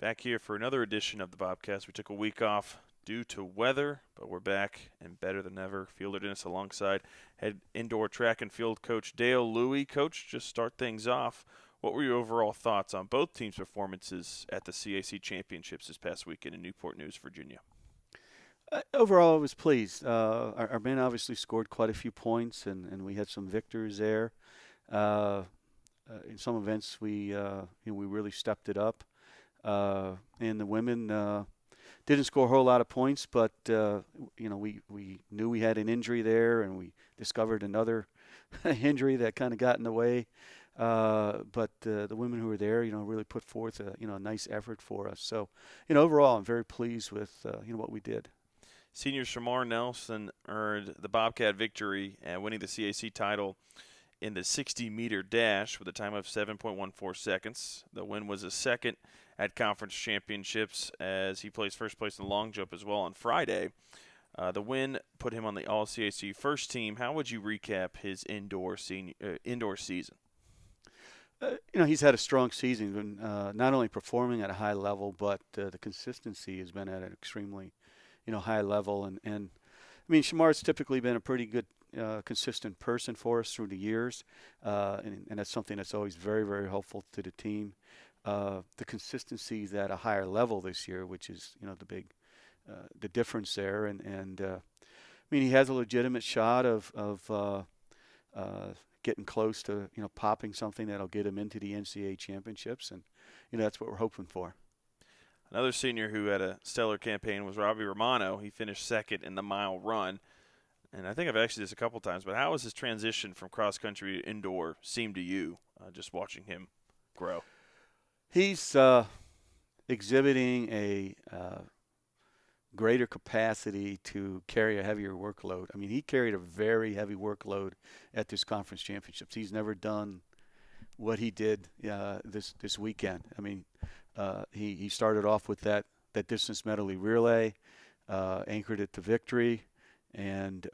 Back here for another edition of the Bobcast. We took a week off due to weather, but we're back and better than ever. Fielder Dennis alongside head indoor track and field coach Dale Louie. Coach, just start things off. What were your overall thoughts on both teams' performances at the CAC Championships this past weekend in Newport News, Virginia? Overall, I was pleased. Our men obviously scored quite a few points, and we had some victors there. Uh, in some events, we really stepped it up. And the women didn't score a whole lot of points, but we knew we had an injury there, and we discovered another injury that kind of got in the way. But the women who were there, really put forth a nice effort for us. So, overall, I'm very pleased with what we did. Senior Shamar Nelson earned the Bobcat victory and winning the CAC title in the 60-meter dash with a time of 7.14 seconds. The win was his second at conference championships as he placed first place in the long jump as well on Friday. The win put him on the All-CAC first team. How would you recap his indoor season? He's had a strong season, not only performing at a high level, but the consistency has been at an extremely, high level. And I mean, Shamar's typically been a pretty good, consistent person for us through the years, and that's something that's always very, very helpful to the team. The consistency is at a higher level this year, which is, the difference there. And I mean, he has a legitimate shot of getting close to, popping something that'll get him into the NCAA championships, and that's what we're hoping for. Another senior who had a stellar campaign was Robbie Romano. He finished second in the mile run. And I think I've asked you this a couple times, but how has his transition from cross country to indoor seemed to you, just watching him grow? He's exhibiting a greater capacity to carry a heavier workload. I mean, he carried a very heavy workload at this conference championships. He's never done what he did this weekend. I mean, he started off with that distance medley relay, anchored it to victory, and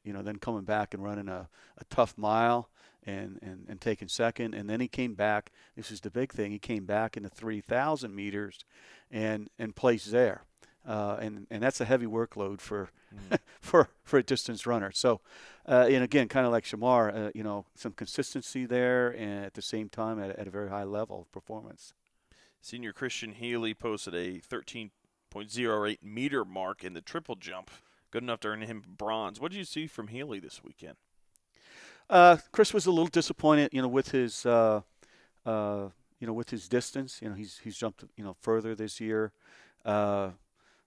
then coming back and running a tough mile and taking second. And then he came back. This is the big thing. He came back in the 3,000 meters and placed there. And that's a heavy workload for for a distance runner. So, and again, kind of like Shamar, some consistency there, and at the same time at a very high level of performance. Senior Christian Healy posted a 13.08 meter mark in the triple jump, good enough to earn him bronze. What did you see from Healy this weekend? Chris was a little disappointed, with his with his distance. He's jumped, further this year. A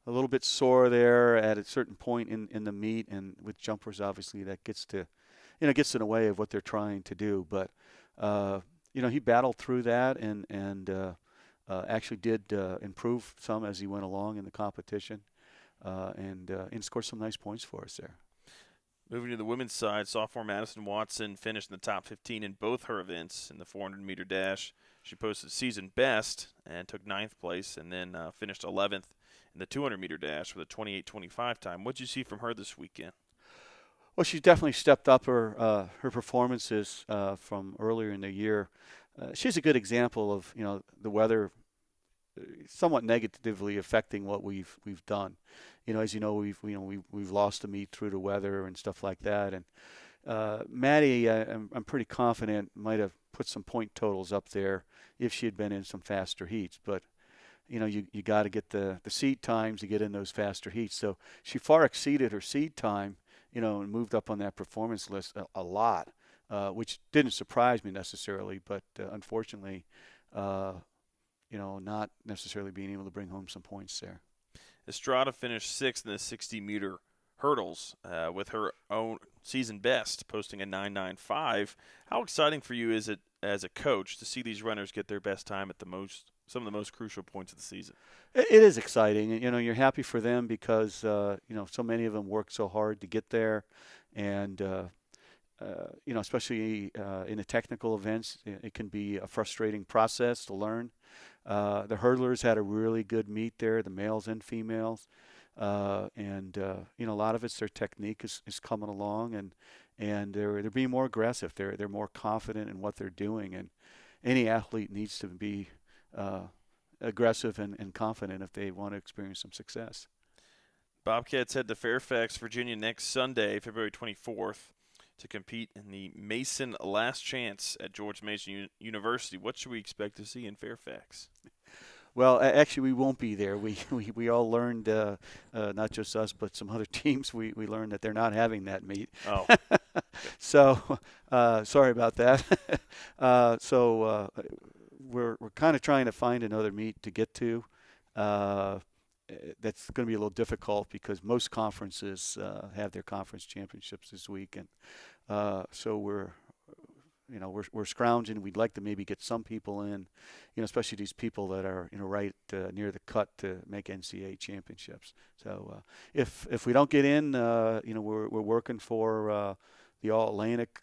little bit sore there at a certain point in the meet, and with jumpers, obviously that gets in the way of what they're trying to do. But he battled through that and actually did improve some as he went along in the competition, and scored some nice points for us there. Moving to the women's side, sophomore Madison Watson finished in the top 15 in both her events. In the 400-meter dash, she posted season best and took ninth place, and then finished 11th in the 200-meter dash with a 28:25 time. What did you see from her this weekend? Well, she's definitely stepped up her performances from earlier in the year. She's a good example of the weather somewhat negatively affecting what we've done. As you know, we've lost the meet through the weather and stuff like that. And Maddie, I'm pretty confident, might have put some point totals up there if she had been in some faster heats. But you got to get the seed times to get in those faster heats. So she far exceeded her seed time, and moved up on that performance list a lot, which didn't surprise me necessarily. But unfortunately, not necessarily being able to bring home some points there. Estrada finished sixth in the 60-meter hurdles with her own season best, posting a 9.95. How exciting for you is it as a coach to see these runners get their best time at some of the most crucial points of the season? It is exciting. You're happy for them because, so many of them work so hard to get there. And, especially in the technical events, it can be a frustrating process to learn. The hurdlers had a really good meet there, the males and females. And a lot of it's their technique is coming along, and they're being more aggressive. They're more confident in what they're doing. And any athlete needs to be aggressive and confident if they want to experience some success. Bobcats head to Fairfax, Virginia next Sunday, February 24th, to compete in the Mason Last Chance at George Mason University. What should we expect to see in Fairfax? Well, actually, we won't be there. We all learned, not just us, but some other teams, we learned that they're not having that meet. Oh. So, sorry about that. We're kind of trying to find another meet to get to. That's going to be a little difficult because most conferences have their conference championships this week, and so we're scrounging. We'd like to maybe get some people in, especially these people that are right near the cut to make NCAA championships. So if we don't get in, we're working for the All Atlantic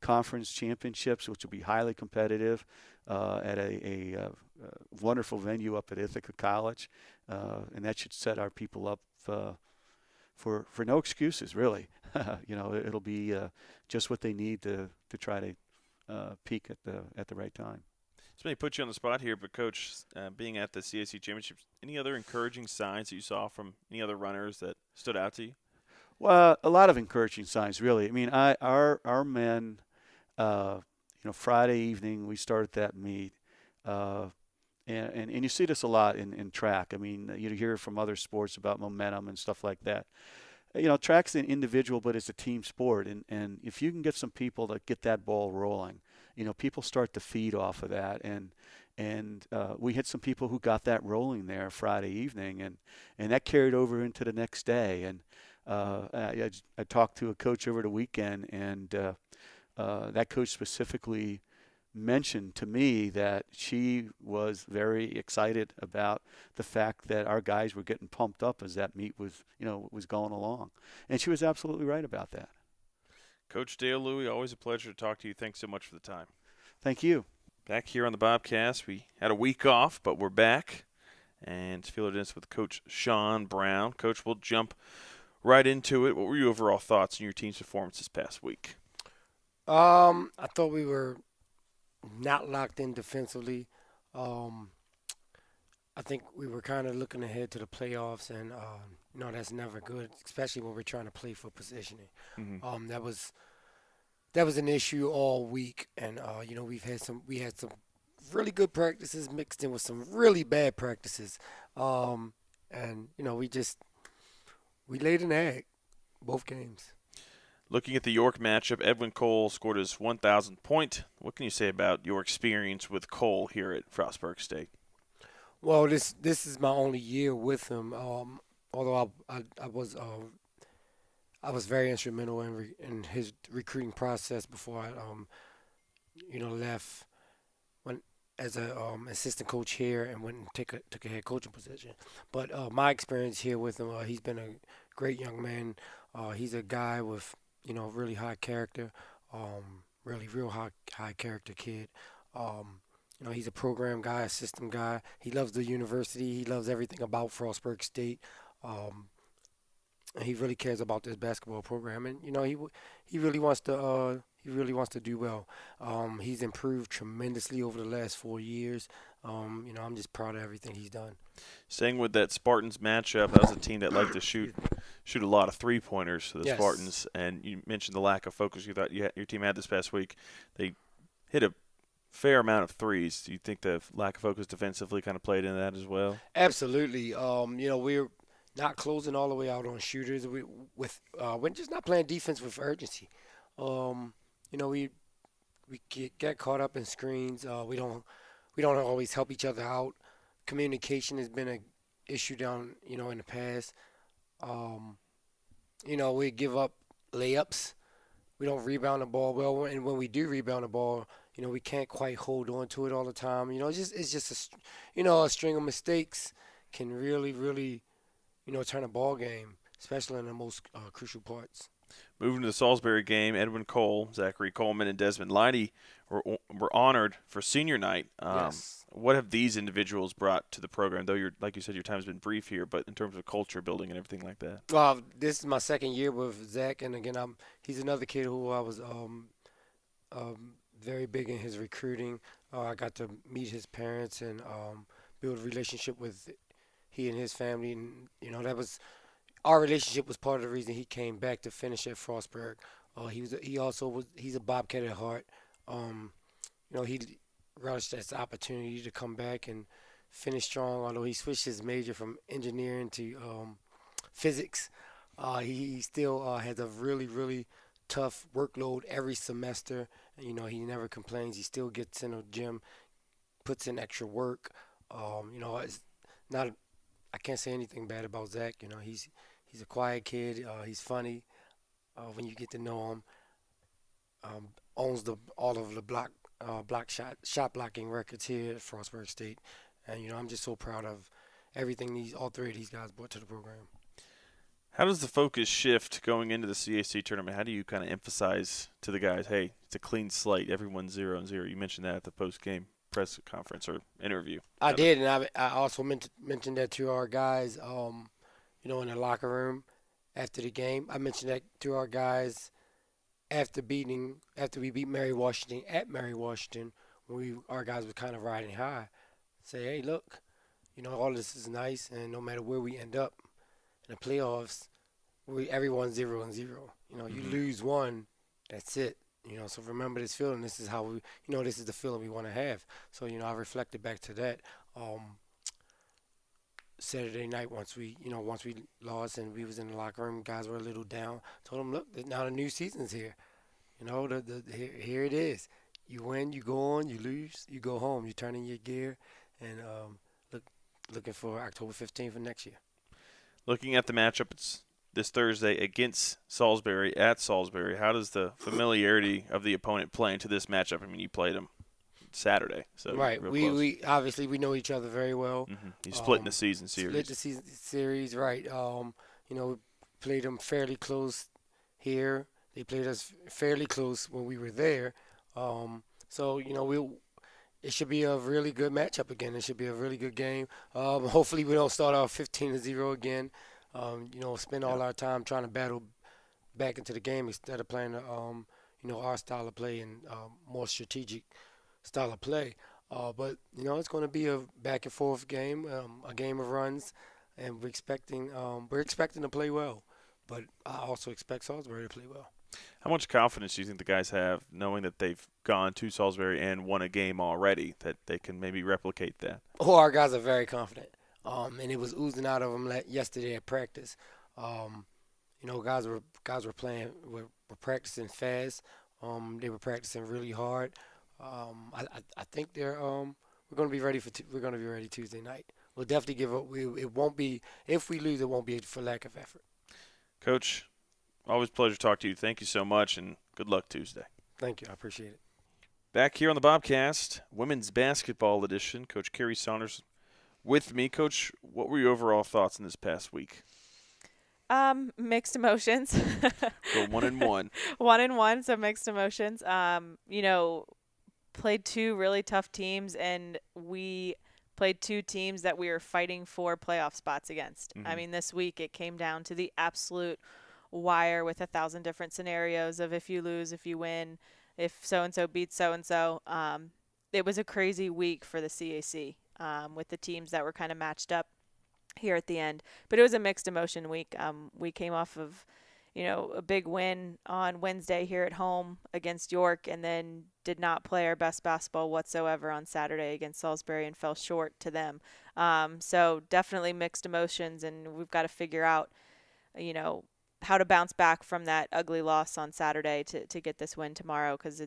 Conference Championships, which will be highly competitive at a wonderful venue up at Ithaca College, and that should set our people up for no excuses, really. It'll be just what they need to try to peak at the right time. This may put you on the spot here, but Coach, being at the CAC Championships, any other encouraging signs that you saw from any other runners that stood out to you? Well, a lot of encouraging signs, really. I mean, our men, Friday evening we started that meet, and you see this a lot in track. I mean, you hear from other sports about momentum and stuff like that. Track's an individual, but it's a team sport, and if you can get some people that get that ball rolling, people start to feed off of that, and we had some people who got that rolling there Friday evening, and that carried over into the next day. And I talked to a coach over the weekend, and that coach specifically mentioned to me that she was very excited about the fact that our guys were getting pumped up as that meet was going along, and she was absolutely right about that. Coach Dale Louie, always a pleasure to talk to you. Thanks so much for the time. Thank you. Back here on the Bobcast, we had a week off, but we're back, and fielded this with Coach Sean Brown. Coach, we'll jump right into it. What were your overall thoughts on your team's performance this past week? I thought we were not locked in defensively. I think we were kind of looking ahead to the playoffs, and that's never good, especially when we're trying to play for positioning. Mm-hmm. That was an issue all week, and we had some really good practices mixed in with some really bad practices, and we laid an egg both games. Looking at the York matchup, Edwin Cole scored his 1,000th point. What can you say about your experience with Cole here at Frostburg State? Well, this is my only year with him. Although I was very instrumental in his recruiting process before I left as a assistant coach here and went and took a head coaching position. But my experience here with him, he's been a great young man. He's a guy with really high character, really real high character kid. He's a program guy, a system guy. He loves the university. He loves everything about Frostburg State. And he really cares about this basketball program. And he really wants to do well. He's improved tremendously over the last 4 years. I'm just proud of everything he's done. Staying with that Spartans matchup, that was a team that liked to shoot a lot of three-pointers for the Yes. Spartans. And you mentioned the lack of focus you thought your team had this past week. They hit a fair amount of threes. Do you think the lack of focus defensively kind of played into that as well? Absolutely. We're not closing all the way out on shooters. We're just not playing defense with urgency. We get caught up in screens. We don't always help each other out. Communication has been an issue down in the past. We give up layups. We don't rebound the ball well, and when we do rebound the ball, we can't quite hold on to it all the time. It's just a string of mistakes can really turn a ball game, especially in the most crucial parts. Moving to the Salisbury game, Edwin Cole, Zachary Coleman, and Desmond Leidy were honored for senior night. Yes. What have these individuals brought to the program? Though like you said, your time has been brief here, but in terms of culture building and everything like that. Well, this is my second year with Zach, and again, he's another kid who I was very big in his recruiting. I got to meet his parents and build a relationship with he and his family, and that was our relationship was part of the reason he came back to finish at Frostburg. He's a Bobcat at heart. Um, he relished this opportunity to come back and finish strong. Although he switched his major from engineering to physics, he still has a really, really tough workload every semester. And, he never complains. He still gets in the gym, puts in extra work. It's not. I can't say anything bad about Zach. He's a quiet kid. He's funny when you get to know him. Owns all of the block shot blocking records here at Frostburg State, and I'm just so proud of everything all three of these guys brought to the program. How does the focus shift going into the CAC tournament? How do you kind of emphasize to the guys, hey, it's a clean slate, everyone's 0-0? You mentioned that at the post-game press conference or interview. I did, and I also mentioned that to our guys, in the locker room after the game. I mentioned that to our guys after we beat Mary Washington at Mary Washington, when our guys were kind of riding high. Say, hey, look, all this is nice, and no matter where we end up in the playoffs, everyone's 0-0. You lose one, that's it. So remember this feeling. This is how this is the feeling we want to have. So, I reflected back to that Saturday night once we lost and we was in the locker room. Guys were a little down. Told them, look, now the new season's here. Here it is. You win, you go on. You lose, you go home. You turn in your gear, and looking for October 15th of next year. Looking at the matchup, it's this Thursday against Salisbury at Salisbury. How does the familiarity of the opponent play into this matchup? I mean, you played them Saturday, so right. We obviously we know each other very well. Mm-hmm. You split in the season series. Split the season series, right? We played them fairly close here. They played us fairly close when we were there. So it should be a really good matchup again. It should be a really good game. Hopefully we don't start off 15-0 again. Spend all our time trying to battle back into the game instead of playing our style of play and more strategic style of play. But it's going to be a back and forth game, a game of runs, and we're expecting to play well. But I also expect Salisbury to play well. How much confidence do you think the guys have, knowing that they've gone to Salisbury and won a game already, that they can maybe replicate that? Oh, our guys are very confident, and it was oozing out of them yesterday at practice. Guys were playing, were practicing fast. They were practicing really hard. I think we're going to be ready we're going to be ready Tuesday night. We'll definitely give up. It won't be, if we lose, it won't be for lack of effort. Coach, always a pleasure to talk to you. Thank you so much, and good luck Tuesday. Thank you. I appreciate it. Back here on the Bobcast, women's basketball edition, Coach Kerry Saunders with me. Coach, what were your overall thoughts in this past week? Mixed emotions. So 1-1. 1-1, so mixed emotions. Played two really tough teams, and we played two teams that we were fighting for playoff spots against. Mm-hmm. I mean, this week it came down to the absolute wire with 1,000 different scenarios of if you lose, if you win, if so-and-so beats so-and-so. It was a crazy week for the CAC with the teams that were kind of matched up here at the end. But it was a mixed emotion week. We came off of, a big win on Wednesday here at home against York, and then did not play our best basketball whatsoever on Saturday against Salisbury and fell short to them. So definitely mixed emotions, and we've got to figure out, how to bounce back from that ugly loss on Saturday to get this win tomorrow, because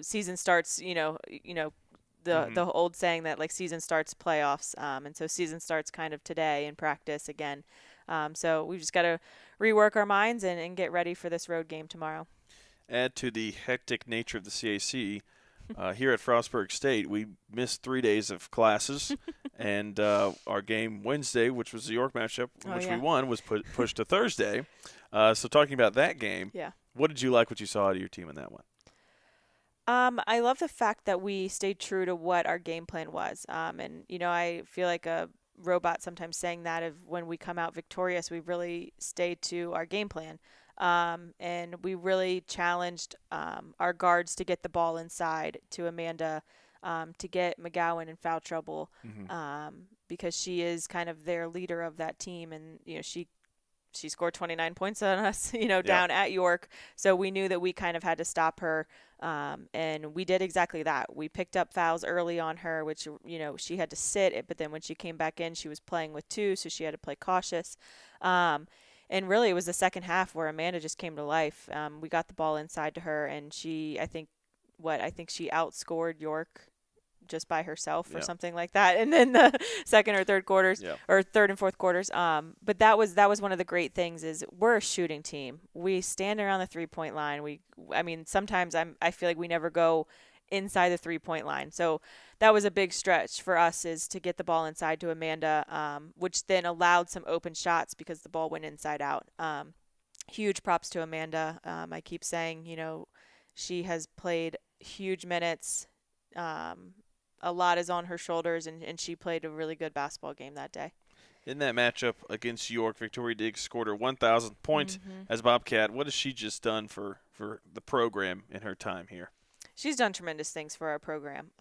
season starts, the old saying that like season starts playoffs, and so season starts kind of today in practice again. So we've just got to rework our minds and get ready for this road game tomorrow. Add to the hectic nature of the CAC, here at Frostburg State, we missed 3 days of classes, and our game Wednesday, which was the York matchup, we won, was pushed to Thursday. So talking about that game, what did you like what you saw out of your team in that one? I love the fact that we stayed true to what our game plan was. And, I feel like a robot sometimes saying that of when we come out victorious, we really stayed to our game plan. And we really challenged our guards to get the ball inside to Amanda to get McGowan in foul trouble, Mm-hmm. because she is kind of their leader of that team, and she scored 29 points on us, Yeah. down at York. So we knew that we kind of had to stop her. And we did exactly that. We picked up fouls early on her, which, she had to sit, but then when she came back in, she was playing with two, so she had to play cautious. And really, it was the second half where Amanda just came to life. We got the ball inside to her, and I think she outscored York just by herself or Yeah. something like that. And then the second or third quarters, Yeah. or third and fourth quarters. But that was one of the great things is we're a shooting team. We stand around the 3-point line. I mean, sometimes I feel like we never go inside the 3-point line. So that was a big stretch for us, is to get the ball inside to Amanda, which then allowed some open shots because the ball went inside out. Huge props to Amanda. I keep saying, she has played huge minutes. A lot is on her shoulders, and she played a really good basketball game that day. In that matchup against York, Victoria Diggs scored her 1,000th point Mm-hmm. as Bobcat. What has she just done for the program in her time here? She's done tremendous things for our program.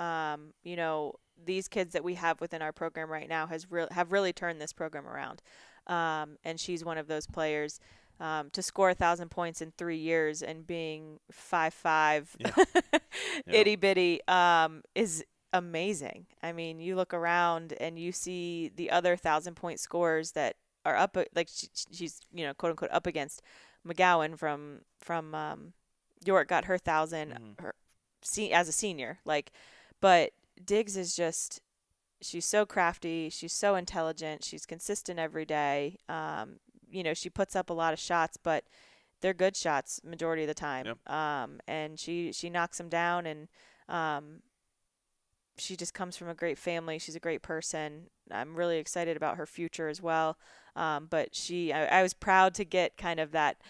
These kids that we have within our program right now have really turned this program around. And she's one of those players. To score 1,000 points in 3 years and being 5'5", Yeah. itty bitty, is amazing. I mean, you look around and you see the other 1,000-point scorers that are up, like she's quote unquote up against. McGowan from York got her 1,000 as a senior, but Diggs is just, she's so crafty, she's so intelligent, she's consistent every day. She puts up a lot of shots, but they're good shots majority of the time. Yep. And she knocks them down, and she just comes from a great family. She's a great person. I'm really excited about her future as well. But I was proud to get kind of that.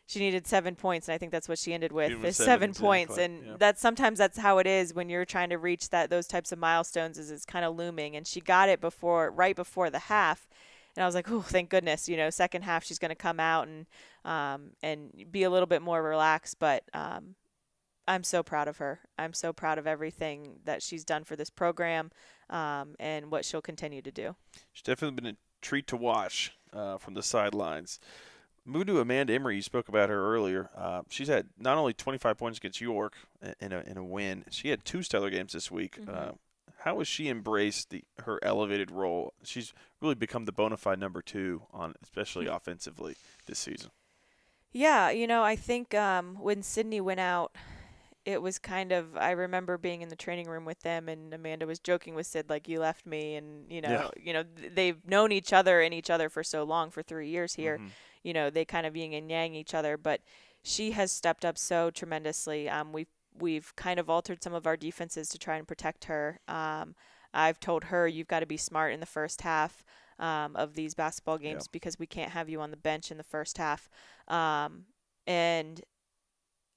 She needed 7 points, and I think that's what she ended with, is 7 points. And sometimes that's how it is when you're trying to reach those types of milestones, is it's kind of looming. And she got it right before the half. And I was like, oh, thank goodness, second half she's going to come out and be a little bit more relaxed. But I'm so proud of her. I'm so proud of everything that she's done for this program, and what she'll continue to do. She's definitely been a treat to watch from the sidelines. Moving to Amanda Emery, you spoke about her earlier. She's had not only 25 points against York in a win, she had 2 stellar games this week. Mm-hmm. How has she embraced her elevated role? She's really become the bona fide number 2 especially offensively this season. Yeah, I think when Sydney went out, it was kind of, I remember being in the training room with them, and Amanda was joking with Sid, like, you left me, and they've known each other and each other for so long, for 3 years here. Mm-hmm. They kind of yin and yang each other, but she has stepped up so tremendously. We've kind of altered some of our defenses to try and protect her. I've told her, you've got to be smart in the first half of these basketball games, because we can't have you on the bench in the first half. And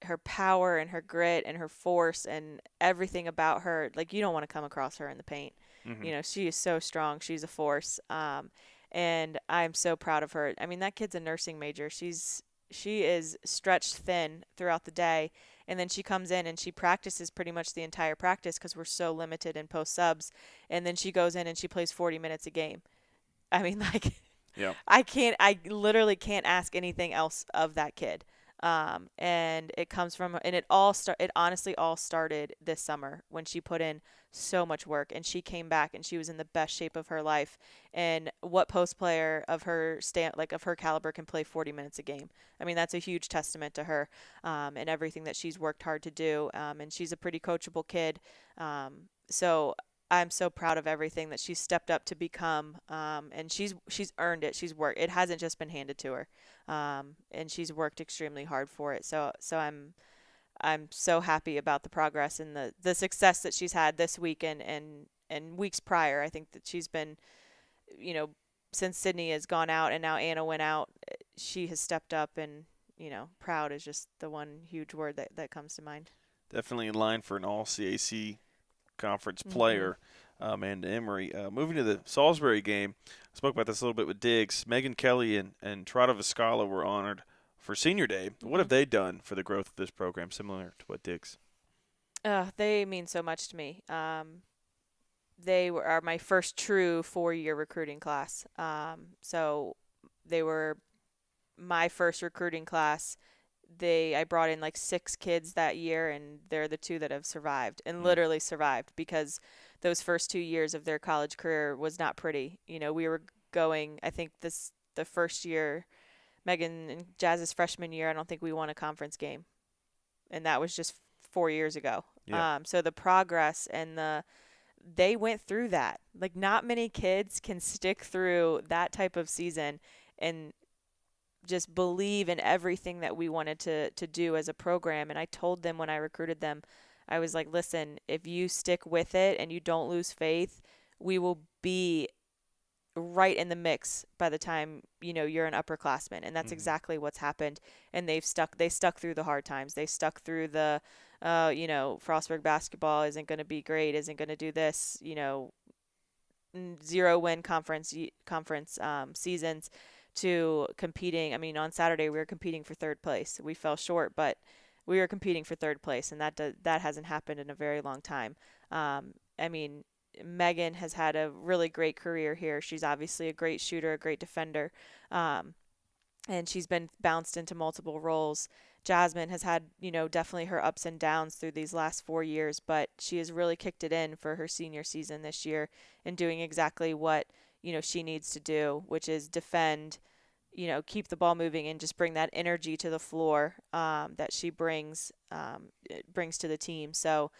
her power and her grit and her force and everything about her, like, you don't want to come across her in the paint. Mm-hmm. She is so strong. She's a force. And I'm so proud of her. I mean, that kid's a nursing major. She is stretched thin throughout the day, and then she comes in and she practices pretty much the entire practice because we're so limited in post subs, and then she goes in and she plays 40 minutes a game. I mean, like, Yeah. I literally can't ask anything else of that kid. And it comes from, and it honestly all started this summer when she put in so much work, and she came back and she was in the best shape of her life. And what post player of her of her caliber can play 40 minutes a game? I mean, that's a huge testament to her, and everything that she's worked hard to do. And she's a pretty coachable kid. So I'm so proud of everything that she's stepped up to become, and she's earned it. She's worked. It hasn't just been handed to her, and she's worked extremely hard for it. So I'm so happy about the progress and the success that she's had this week and weeks prior. I think that she's been, since Sydney has gone out and now Anna went out, she has stepped up, and proud is just the one huge word that comes to mind. Definitely in line for an all-CAC conference player, Amanda Emery. Moving to the Salisbury game, I spoke about this a little bit with Diggs. Megan Kelly and Trata Viscala were honored for Senior Day. What have they done for the growth of this program, similar to what Diggs? They mean so much to me. Are my first true 4-year recruiting class. So they were my first recruiting class. I brought in like 6 kids that year, and they're the 2 that have survived and literally survived, because those first 2 years of their college career was not pretty. We were going, I think the first year, Megan and Jazz's freshman year, I don't think we won a conference game, and that was just 4 years ago. Yeah. So the progress and they went through that. Like, not many kids can stick through that type of season and just believe in everything that we wanted to do as a program. And I told them when I recruited them, I was like, listen, if you stick with it and you don't lose faith, we will be right in the mix by the time you're an upperclassman. And that's exactly what's happened. And they stuck through the hard times. They stuck through the Frostburg basketball isn't going to be great, isn't going to do this, 0-win conference seasons, to competing. I mean, on Saturday we were competing for third place. We fell short, but we were competing for third place, and that hasn't happened in a very long time. I mean, Megan has had a really great career here. She's obviously a great shooter, a great defender, and she's been bounced into multiple roles. Jasmine has had, definitely her ups and downs through these last 4 years, but she has really kicked it in for her senior season this year and doing exactly what, she needs to do, which is defend, keep the ball moving and just bring that energy to the floor that she brings to the team. So,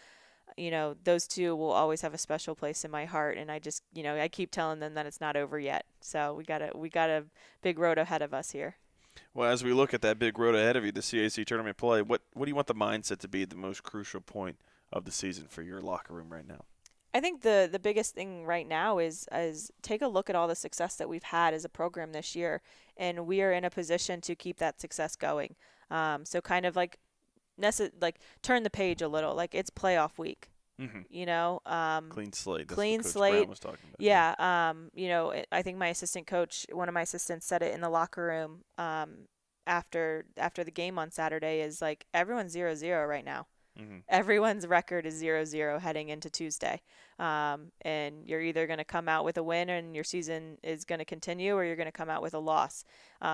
those 2 will always have a special place in my heart, and I just, I keep telling them that it's not over yet. So we got a big road ahead of us here. Well, as we look at that big road ahead of you, the CAC tournament play, what do you want the mindset to be the most crucial point of the season for your locker room right now? I think the biggest thing right now is take a look at all the success that we've had as a program this year, and we are in a position to keep that success going. So kind of like turn the page a little. Like, it's playoff week. Mm-hmm. Clean slate. That's Clean what Coach slate. Brown was talking about. Yeah. I think my assistant coach, one of my assistants, said it in the locker room after the game on Saturday, is like, everyone's 0-0 right now. Mm-hmm. Everyone's record is 0-0 heading into Tuesday. And you're either going to come out with a win and your season is going to continue, or you're going to come out with a loss.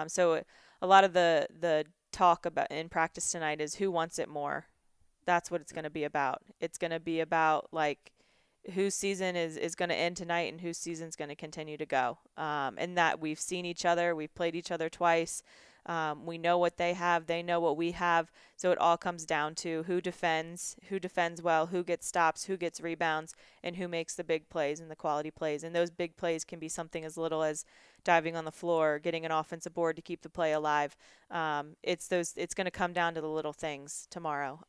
So a lot of the talk about in practice tonight is who wants it more. That's what it's going to be about. It's going to be about, like, whose season is going to end tonight and whose season's going to continue to go. And that we've seen each other. We've played each other twice. We know what they have. They know what we have. So it all comes down to who defends well, who gets stops, who gets rebounds, and who makes the big plays and the quality plays. And those big plays can be something as little as diving on the floor, getting an offensive board to keep the play alive. It's going to come down to the little things tomorrow.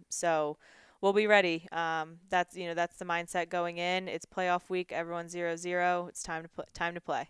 So we'll be ready. That's the mindset going in. It's playoff week. Everyone's 0-0. It's time to play.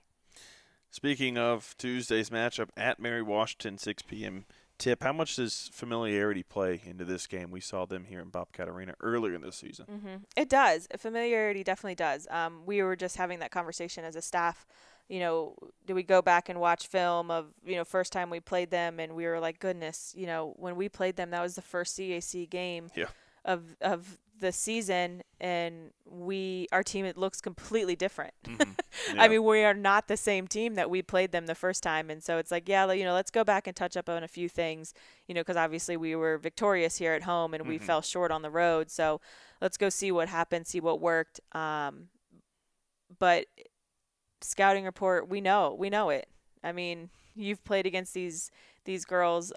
Speaking of Tuesday's matchup at Mary Washington, 6 p.m. tip, how much does familiarity play into this game? We saw them here in Bobcat Arena earlier in the season. Mm-hmm. It does. Familiarity definitely does. We were just having that conversation as a staff. Do we go back and watch film of, first time we played them, and we were like, goodness, when we played them, that was the first CAC game of the season, and our team, it looks completely different. Mm-hmm. Yeah. I mean, we are not the same team that we played them the first time, and so it's like, yeah, let's go back and touch up on a few things, because obviously we were victorious here at home and we fell short on the road, so let's go see what happened, see what worked. But scouting report, we know it. I mean, you've played against these girls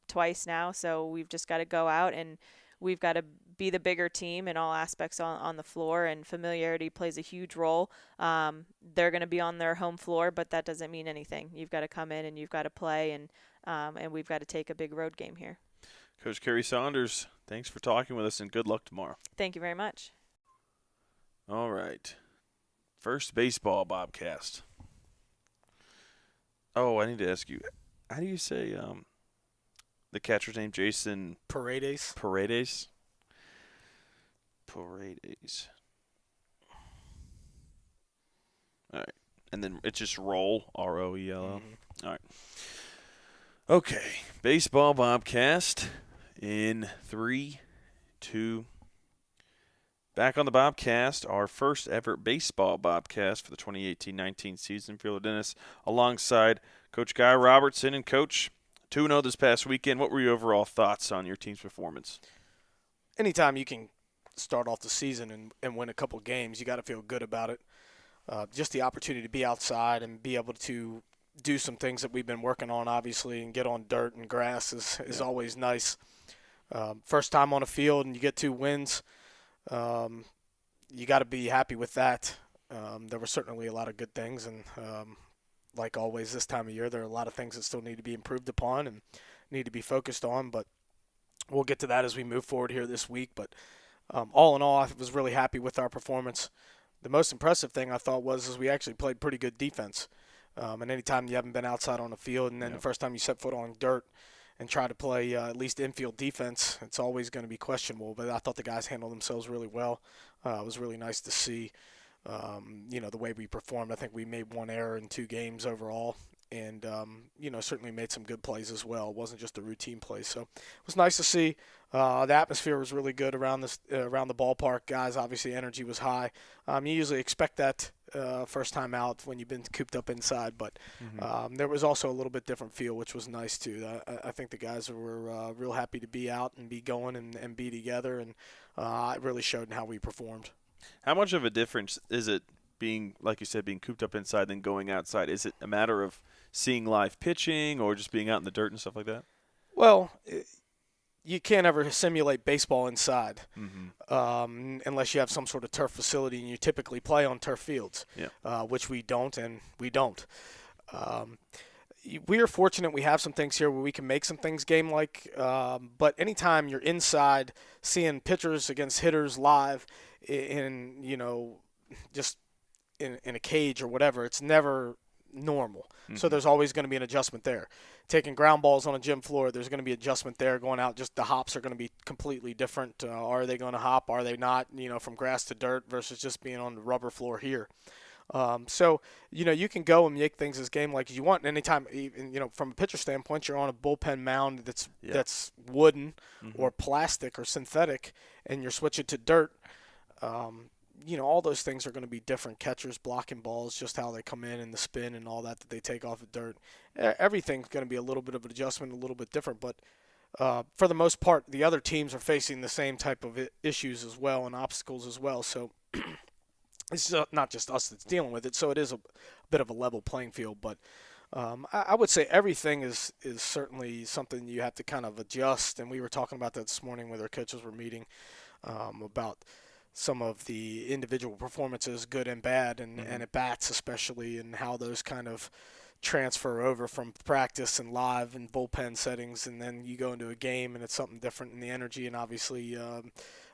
twice now, so we've just got to go out and we've got to be the bigger team in all aspects on the floor, and familiarity plays a huge role. They're going to be on their home floor, but that doesn't mean anything. You've got to come in and you've got to play, and we've got to take a big road game here. Coach Carrie Saunders, thanks for talking with us, and good luck tomorrow. Thank you very much. All right. First baseball Bobcast. Oh, I need to ask you, how do you say the catcher's name? Jason Paredes. Paredes. All right. And then it's just roll, Roel. Mm-hmm. All right. Okay. Baseball Bobcast in 3, 2, Back on the Bobcast, our first ever baseball Bobcast for the 2018-19 season. Fielder Dennis alongside Coach Guy Robertson. And Coach, 2-0 this past weekend. What were your overall thoughts on your team's performance? Anytime you can start off the season and win a couple games, you got to feel good about it. Just the opportunity to be outside and be able to do some things that we've been working on, obviously, and get on dirt and grass is always nice. First time on a field and you get 2 wins. You got to be happy with that. There were certainly a lot of good things, and like always this time of year, there are a lot of things that still need to be improved upon and need to be focused on, but we'll get to that as we move forward here this week. But all in all, I was really happy with our performance. The most impressive thing I thought was we actually played pretty good defense. And anytime you haven't been outside on the field and then the first time you set foot on dirt and try to play at least infield defense, it's always going to be questionable. But I thought the guys handled themselves really well. It was really nice to see, the way we performed. I think we made 1 error in 2 games overall. And, certainly made some good plays as well. It wasn't just a routine play. So it was nice to see. The atmosphere was really good around the ballpark. Guys, obviously energy was high. You usually expect that first time out when you've been cooped up inside. But there was also a little bit different feel, which was nice too. I think the guys were real happy to be out and be going and be together. And it really showed in how we performed. How much of a difference is it being, like you said, being cooped up inside than going outside? Is it a matter of seeing live pitching or just being out in the dirt and stuff like that? Well, you can't ever simulate baseball inside unless you have some sort of turf facility, and you typically play on turf fields, which we don't, and we don't. We are fortunate we have some things here where we can make some things game-like, but anytime you're inside seeing pitchers against hitters live just in a cage or whatever, it's never normal. So there's always going to be an adjustment there. Taking ground balls on a gym floor, there's going to be adjustment there. Going out, just the hops are going to be completely different. Are they going to hop? Are they not? From grass to dirt versus just being on the rubber floor here. So you can go and make things as game-like as you want. And anytime, from a pitcher standpoint, you're on a bullpen mound that's wooden or plastic or synthetic, and you're switching to dirt. All those things are going to be different. Catchers blocking balls, just how they come in and the spin and all that they take off of dirt. Everything's going to be a little bit of an adjustment, a little bit different. But for the most part, the other teams are facing the same type of issues as well and obstacles as well. So it's not just us that's dealing with it. So it is a bit of a level playing field. But I would say everything is certainly something you have to kind of adjust. And we were talking about that this morning with our coaches were meeting about some of the individual performances, good and bad, and at bats especially, and how those kind of transfer over from practice and live and bullpen settings, and then you go into a game and it's something different in the energy, and obviously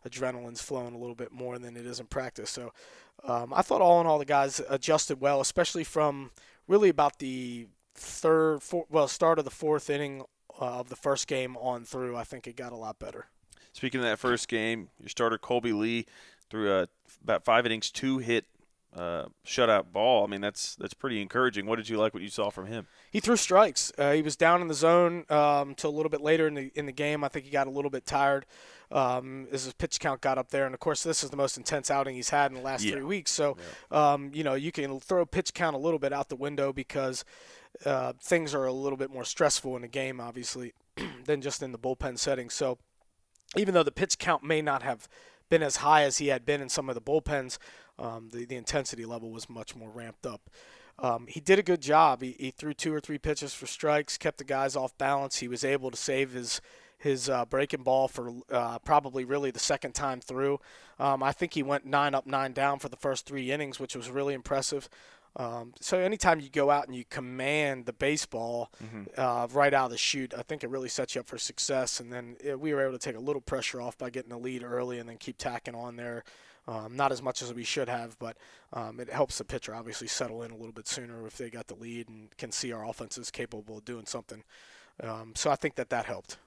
adrenaline's flowing a little bit more than it is in practice. So I thought all in all the guys adjusted well, especially from really about the start of the 4th inning of the first game on through. I think it got a lot better. Speaking of that first game, your starter Colby Lee threw about 5 innings, 2-hit shutout ball. I mean, that's pretty encouraging. What did you like what you saw from him? He threw strikes. He was down in the zone till a little bit later in the game. I think he got a little bit tired as his pitch count got up there. And, of course, this is the most intense outing he's had in the last 3 weeks. So, you can throw pitch count a little bit out the window because things are a little bit more stressful in the game, obviously, than just in the bullpen setting. So, even though the pitch count may not have been as high as he had been in some of the bullpens, the intensity level was much more ramped up. He did a good job. He threw 2 or 3 pitches for strikes, kept the guys off balance. He was able to save his breaking ball for probably really the second time through. I think he went 9 up, 9 down for the first 3 innings, which was really impressive. So anytime you go out and you command the baseball right out of the chute, I think it really sets you up for success. And then we were able to take a little pressure off by getting a lead early and then keep tacking on there. Not as much as we should have, but it helps the pitcher obviously settle in a little bit sooner if they got the lead and can see our offense is capable of doing something. So I think that helped.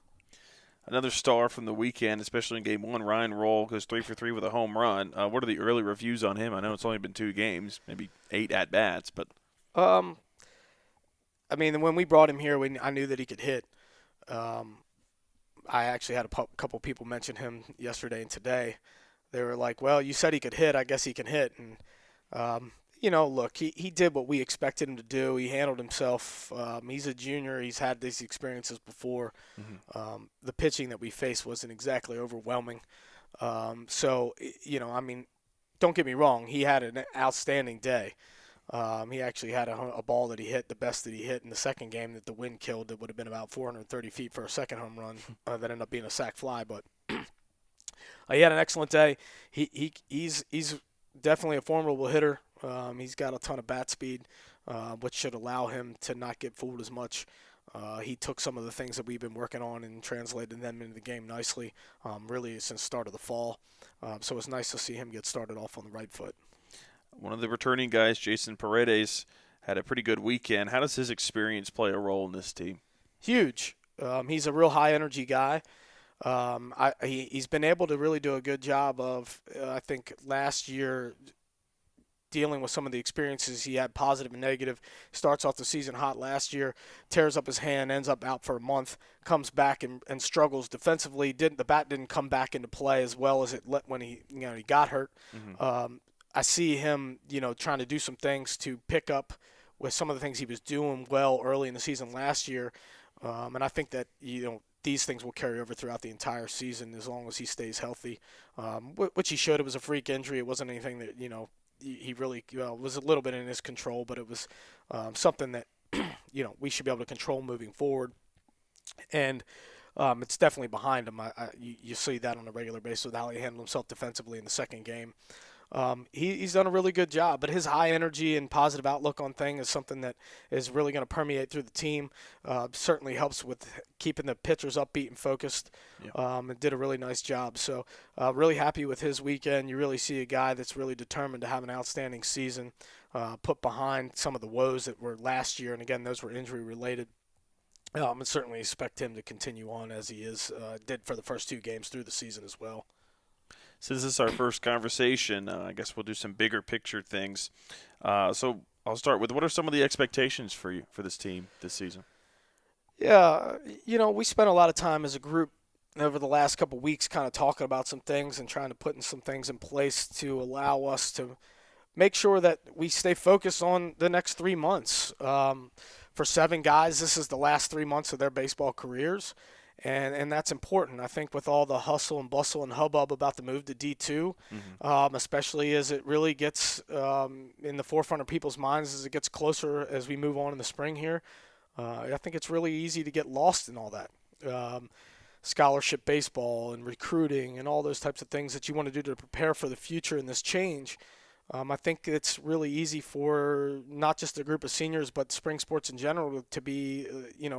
Another star from the weekend, especially in Game 1, Ryan Roll goes 3 for 3 with a home run. What are the early reviews on him? I know it's only been 2 games, maybe 8 at-bats, but I mean, when we brought him here, I knew that he could hit. I actually had a couple people mention him yesterday and today They were like, well, you said he could hit. I guess he can hit. And, look, he did what we expected him to do. He handled himself. He's a junior. He's had these experiences before. Mm-hmm. The pitching that we faced wasn't exactly overwhelming. Don't get me wrong. He had an outstanding day. He actually had a ball that he hit, the best that he hit in the second game that the wind killed. That would have been about 430 feet for a second home run that ended up being a sac fly. But he had an excellent day. He's definitely a formidable hitter. He's got a ton of bat speed, which should allow him to not get fooled as much. He took some of the things that we've been working on and translated them into the game nicely, really since the start of the fall. So it's nice to see him get started off on the right foot. One of the returning guys, Jason Paredes, had a pretty good weekend. How does his experience play a role in this team? Huge. He's a real high-energy guy. He's been able to really do a good job of, I think, last year dealing with some of the experiences he had, positive and negative. Starts off the season hot last year, tears up his hand, ends up out for a month, comes back and struggles defensively. The bat didn't come back into play as well as it when he got hurt. Mm-hmm. I see him, trying to do some things to pick up with some of the things he was doing well early in the season last year. And I think that, these things will carry over throughout the entire season as long as he stays healthy, which he should. It was a freak injury. It wasn't anything that, he really was a little bit in his control, but it was something that, we should be able to control moving forward. And it's definitely behind him. You see that on a regular basis with how he handled himself defensively in the second game. He's done a really good job, but his high energy and positive outlook on things is something that is really going to permeate through the team. Certainly helps with keeping the pitchers upbeat and focused. Yeah. And did a really nice job. So really happy with his weekend. You really see a guy that's really determined to have an outstanding season, put behind some of the woes that were last year. And again, those were injury related. And certainly expect him to continue on as he did for the first two games through the season as well. Since this is our first conversation, I guess we'll do some bigger picture things. So I'll start with, what are some of the expectations for you for this team this season? Yeah, we spent a lot of time as a group over the last couple of weeks kind of talking about some things and trying to put in some things in place to allow us to make sure that we stay focused on the next 3 months. For 7 guys, this is the last 3 months of their baseball careers. And that's important. I think with all the hustle and bustle and hubbub about the move to D2, especially as it really gets in the forefront of people's minds as it gets closer as we move on in the spring here, I think it's really easy to get lost in all that. Scholarship baseball and recruiting and all those types of things that you want to do to prepare for the future and this change. I think it's really easy for not just a group of seniors, but spring sports in general to be,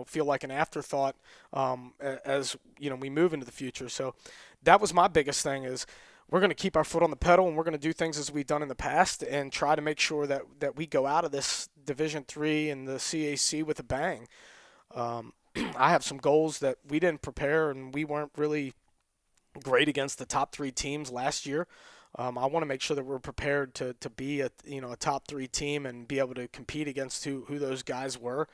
feel like an afterthought as, we move into the future. So that was my biggest thing is we're going to keep our foot on the pedal and we're going to do things as we've done in the past and try to make sure that we go out of this Division III and the CAC with a bang. I have some goals that we didn't prepare and we weren't really great against the top 3 teams last year. I want to make sure that we're prepared to be a top 3 team and be able to compete against who those guys were.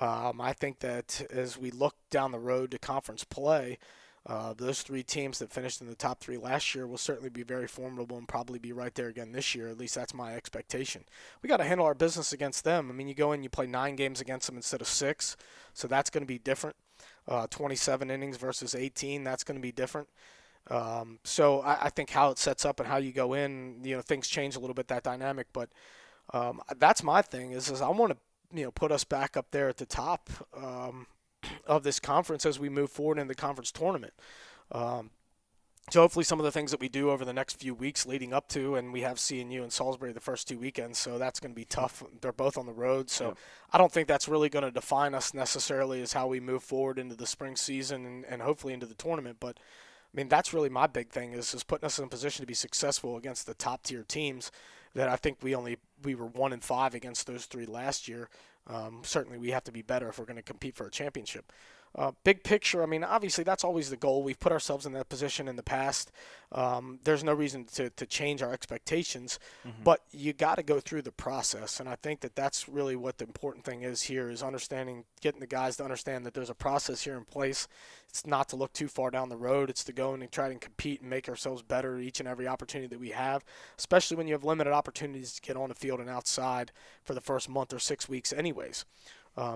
I think that as we look down the road to conference play, those 3 teams that finished in the top 3 last year will certainly be very formidable and probably be right there again this year. At least that's my expectation. We got to handle our business against them. I mean, you go in, you play 9 games against them instead of 6, so that's going to be different. 27 innings versus 18, that's going to be different. So I think how it sets up and how you go in, things change a little bit, that dynamic. But that's my thing is I want to, put us back up there at the top of this conference as we move forward in the conference tournament. So hopefully some of the things that we do over the next few weeks leading up to, and we have CNU and Salisbury the first 2 weekends, so that's going to be tough. They're both on the road, so I don't think that's really going to define us necessarily as how we move forward into the spring season and hopefully into the tournament. But I mean, that's really my big thing is putting us in a position to be successful against the top tier teams that I think we were 1-5 against those 3 last year. Certainly we have to be better if we're going to compete for a championship. Big picture, I mean, obviously that's always the goal. We've put ourselves in that position in the past. There's no reason to change our expectations, but you got to go through the process. And I think that that's really what the important thing is here, is getting the guys to understand that there's a process here in place. It's not to look too far down the road. It's to go in and try to compete and make ourselves better each and every opportunity that we have, especially when you have limited opportunities to get on the field and outside for the first month or 6 weeks anyways.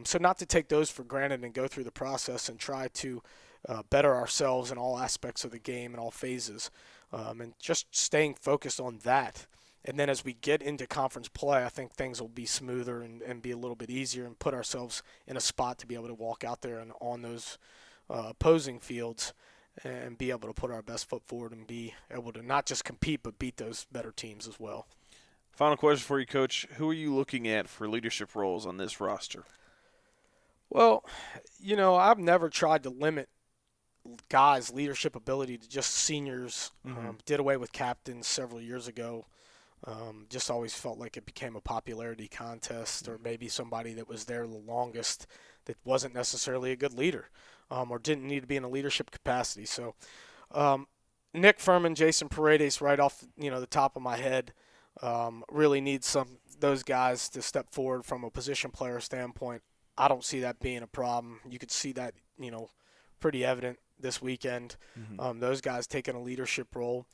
So not to take those for granted and go through the process and try to better ourselves in all aspects of the game and all phases, and just staying focused on that. And then as we get into conference play, I think things will be smoother and be a little bit easier and put ourselves in a spot to be able to walk out there and on those opposing fields and be able to put our best foot forward and be able to not just compete but beat those better teams as well. Final question for you, Coach. Who are you looking at for leadership roles on this roster? Well, I've never tried to limit guys' leadership ability to just seniors. Did away with captains several years ago. Just always felt like it became a popularity contest, or maybe somebody that was there the longest that wasn't necessarily a good leader, or didn't need to be in a leadership capacity. So Nick Furman, Jason Paredes, right off the top of my head, really need those guys to step forward from a position player standpoint. I don't see that being a problem. You could see that, pretty evident this weekend. Those guys taking a leadership role.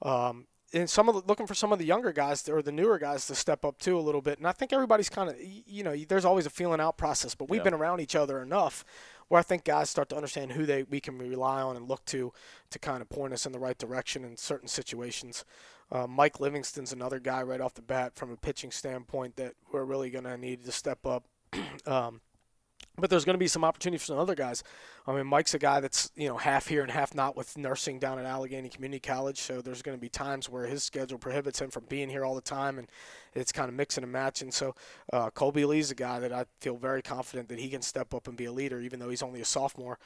And looking for some of the younger guys or the newer guys to step up too a little bit. And I think everybody's kind of, there's always a feeling out process, but we've been around each other enough where I think guys start to understand who we can rely on and look to kind of point us in the right direction in certain situations. Mike Livingston's another guy right off the bat from a pitching standpoint that we're really going to need to step up. But there's going to be some opportunity for some other guys. I mean, Mike's a guy that's, half here and half not with nursing down at Allegheny Community College, so there's going to be times where his schedule prohibits him from being here all the time, and it's kind of mixing and matching. So Colby Lee's a guy that I feel very confident that he can step up and be a leader, even though he's only a sophomore.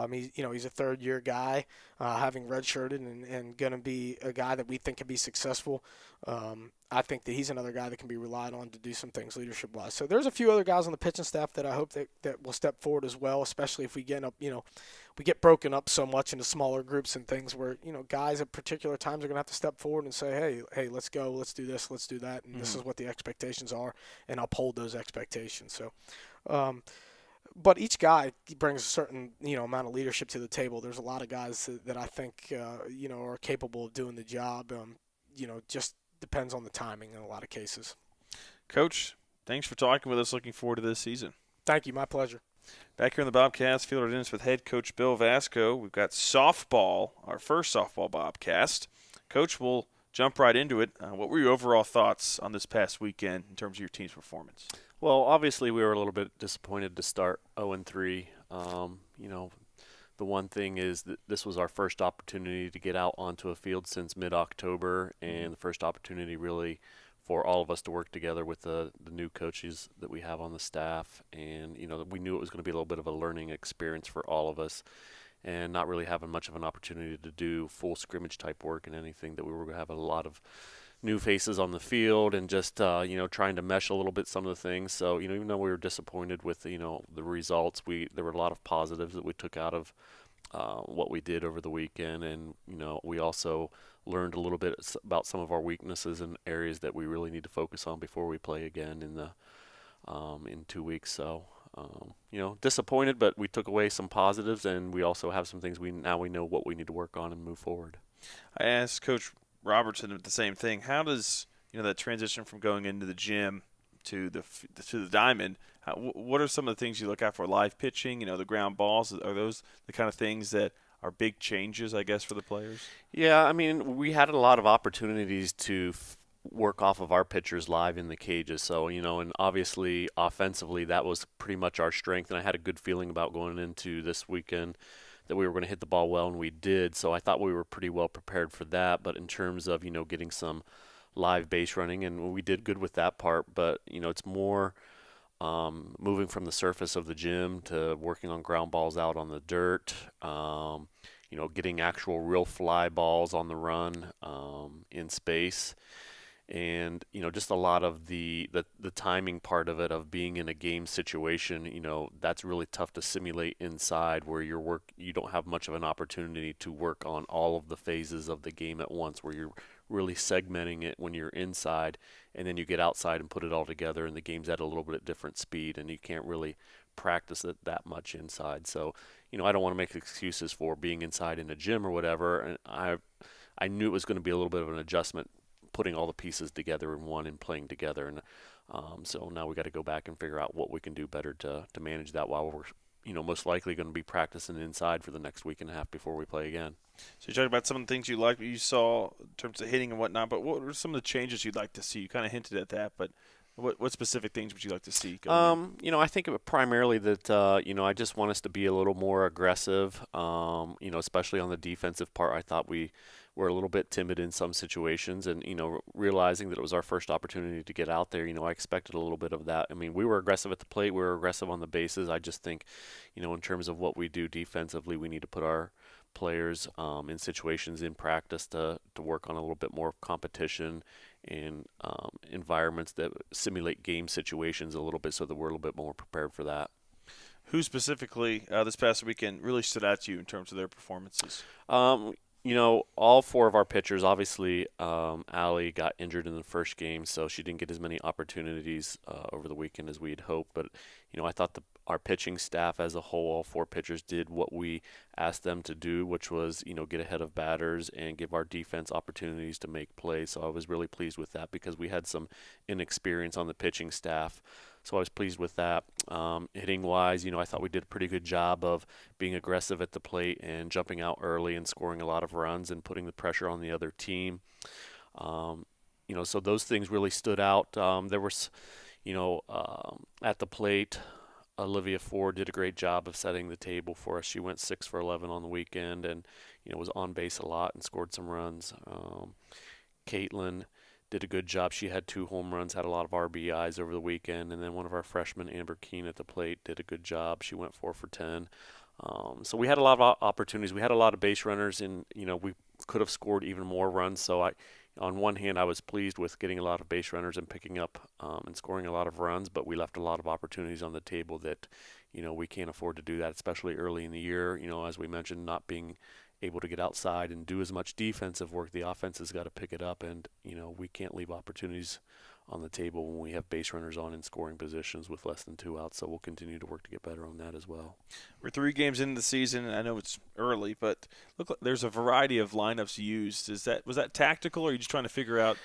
He's a third-year guy, having redshirted, and going to be a guy that we think can be successful. I think that he's another guy that can be relied on to do some things leadership-wise. So there's a few other guys on the pitching staff that I hope that will step forward as well, especially if we get up, we get broken up so much into smaller groups and things where, guys at particular times are going to have to step forward and say, hey, let's go, let's do this, let's do that, and this is what the expectations are, and uphold those expectations. So, but each guy brings a certain, amount of leadership to the table. There's a lot of guys that I think, are capable of doing the job. Just depends on the timing in a lot of cases. Coach, thanks for talking with us. Looking forward to this season. Thank you. My pleasure. Back here in the Bobcast, Field Dennis with head coach Bill Vasco. We've got softball, our first softball Bobcast. Coach, we'll jump right into it. What were your overall thoughts on this past weekend in terms of your team's performance? Well, obviously we were a little bit disappointed to start 0-3. The one thing is that this was our first opportunity to get out onto a field since mid-October, and the first opportunity really for all of us to work together with the new coaches that we have on the staff. And, we knew it was going to be a little bit of a learning experience for all of us, and not really having much of an opportunity to do full scrimmage type work and anything, that we were going to have a lot of new faces on the field and just, trying to mesh a little bit some of the things. So, even though we were disappointed with, the results, there were a lot of positives that we took out of what we did over the weekend. And, we also learned a little bit about some of our weaknesses and areas that we really need to focus on before we play again in 2 weeks. So, disappointed, but we took away some positives, and we also have some things we know what we need to work on and move forward. I asked Coach Robertson the same thing. How does that transition from going into the gym to the diamond? What are some of the things you look out for? Live pitching, the ground balls. Are those the kind of things that are big changes, I guess, for the players? Yeah, I mean, we had a lot of opportunities to work off of our pitchers live in the cages. So, and obviously offensively that was pretty much our strength, and I had a good feeling about going into this weekend that we were going to hit the ball well, and we did. So I thought we were pretty well prepared for that. But in terms of, getting some live base running, and we did good with that part, but, it's more moving from the surface of the gym to working on ground balls out on the dirt, getting actual real fly balls on the run in space. and just a lot of the timing part of it, of being in a game situation. That's really tough to simulate inside, where you don't have much of an opportunity to work on all of the phases of the game at once, where you're really segmenting it when you're inside, and then you get outside and put it all together, and the game's at a little bit different speed, and you can't really practice it that much inside. So I don't want to make excuses for being inside in a gym or whatever, and I knew it was going to be a little bit of an adjustment putting all the pieces together in one and playing together. And so now we got to go back and figure out what we can do better to manage that, while we're most likely going to be practicing inside for the next week and a half before we play again. So you talked about some of the things you liked, what you saw in terms of hitting and whatnot, but what were some of the changes you'd like to see? You kind of hinted at that, but what specific things would you like to see going in? I think primarily that I just want us to be a little more aggressive. Especially on the defensive part, I thought we were a little bit timid in some situations, and realizing that it was our first opportunity to get out there, I expected a little bit of that. I mean, we were aggressive at the plate, we were aggressive on the bases. I just think, in terms of what we do defensively, we need to put our players in situations in practice to work on a little bit more competition and environments that simulate game situations a little bit, so that we're a little bit more prepared for that. Who specifically this past weekend really stood out to you in terms of their performances? All four of our pitchers. Obviously, Allie got injured in the first game, so she didn't get as many opportunities over the weekend as we had hoped. But, I thought our pitching staff as a whole, all four pitchers, did what we asked them to do, which was, get ahead of batters and give our defense opportunities to make plays. So I was really pleased with that, because we had some inexperience on the pitching staff. So I was pleased with that. Hitting-wise, I thought we did a pretty good job of being aggressive at the plate and jumping out early and scoring a lot of runs and putting the pressure on the other team. So those things really stood out. There was, at the plate, Olivia Ford did a great job of setting the table for us. She went 6 for 11 on the weekend, and was on base a lot and scored some runs. Caitlin did a good job. She had 2 home runs, had a lot of RBIs over the weekend, and then one of our freshmen, Amber Keene, at the plate, did a good job. She went 4 for 10. So we had a lot of opportunities. We had a lot of base runners, and we could have scored even more runs. So on one hand, I was pleased with getting a lot of base runners and picking up and scoring a lot of runs, but we left a lot of opportunities on the table that we can't afford to do that, especially early in the year. As we mentioned, not being able to get outside and do as much defensive work. The offense has got to pick it up, and we can't leave opportunities on the table when we have base runners on in scoring positions with less than 2 outs. So we'll continue to work to get better on that as well. We're 3 games into the season, and I know it's early, but there's a variety of lineups used. Was that tactical, or are you just trying to figure out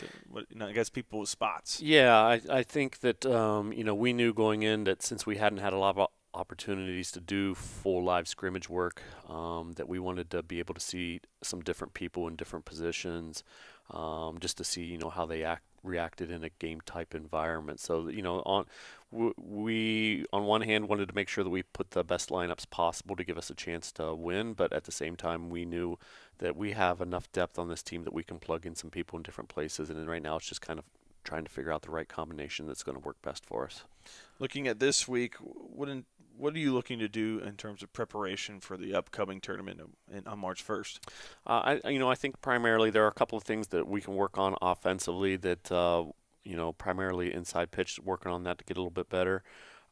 people's spots? Yeah, I think that we knew going in that since we hadn't had a lot of opportunities to do full live scrimmage work, that we wanted to be able to see some different people in different positions, just to see how they reacted in a game type environment. So we on one hand wanted to make sure that we put the best lineups possible to give us a chance to win, but at the same time we knew that we have enough depth on this team that we can plug in some people in different places, and then right now it's just kind of trying to figure out the right combination that's going to work best for us. Looking at this week, what are you looking to do in terms of preparation for the upcoming tournament on March 1st? I think primarily there are a couple of things that we can work on offensively that, primarily inside pitch, working on that to get a little bit better.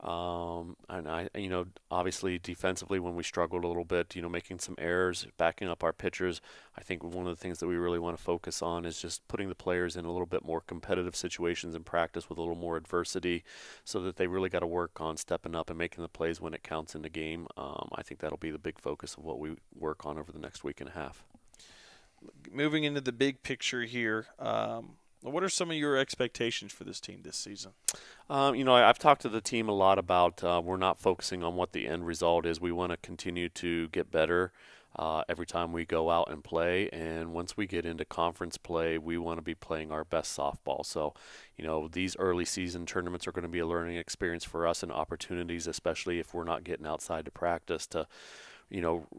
And obviously defensively when we struggled a little bit, making some errors, backing up our pitchers. I think one of the things that we really want to focus on is just putting the players in a little bit more competitive situations in practice with a little more adversity, so that they really got to work on stepping up and making the plays when it counts in the game. I think that'll be the big focus of what we work on over the next week and a half. Moving into the big picture here, what are some of your expectations for this team this season? I've talked to the team a lot about we're not focusing on what the end result is. We want to continue to get better every time we go out and play. And once we get into conference play, we want to be playing our best softball. So, these early season tournaments are going to be a learning experience for us and opportunities, especially if we're not getting outside to practice, to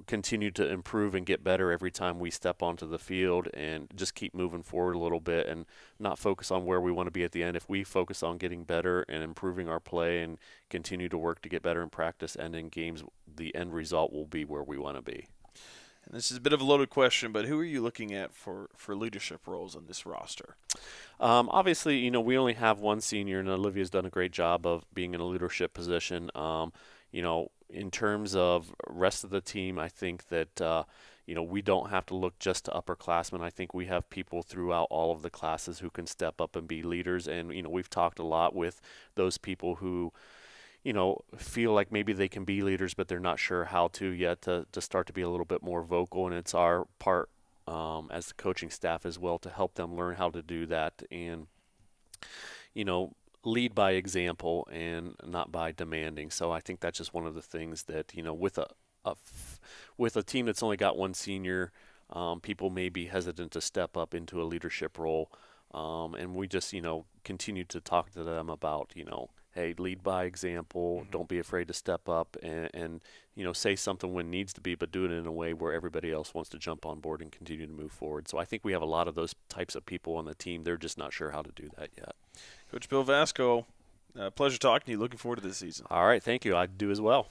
continue to improve and get better every time we step onto the field, and just keep moving forward a little bit and not focus on where we want to be at the end. If we focus on getting better and improving our play and continue to work to get better in practice and in games, the end result will be where we want to be. This is a bit of a loaded question, but who are you looking at for leadership roles in this roster? Obviously, we only have one senior, and Olivia's done a great job of being in a leadership position. In terms of rest of the team, I think that we don't have to look just to upperclassmen. I think we have people throughout all of the classes who can step up and be leaders. And we've talked a lot with those people who feel like maybe they can be leaders, but they're not sure how to yet to start to be a little bit more vocal. And it's our part as the coaching staff as well to help them learn how to do that and, lead by example and not by demanding. So I think that's just one of the things that, with a team that's only got one senior, people may be hesitant to step up into a leadership role. And we just, continue to talk to them about, hey, lead by example. Don't be afraid to step up and say something when needs to be, but do it in a way where everybody else wants to jump on board and continue to move forward. So I think we have a lot of those types of people on the team. They're just not sure how to do that yet. Coach Bill Vasco, pleasure talking to you. Looking forward to this season. All right, thank you. I do as well.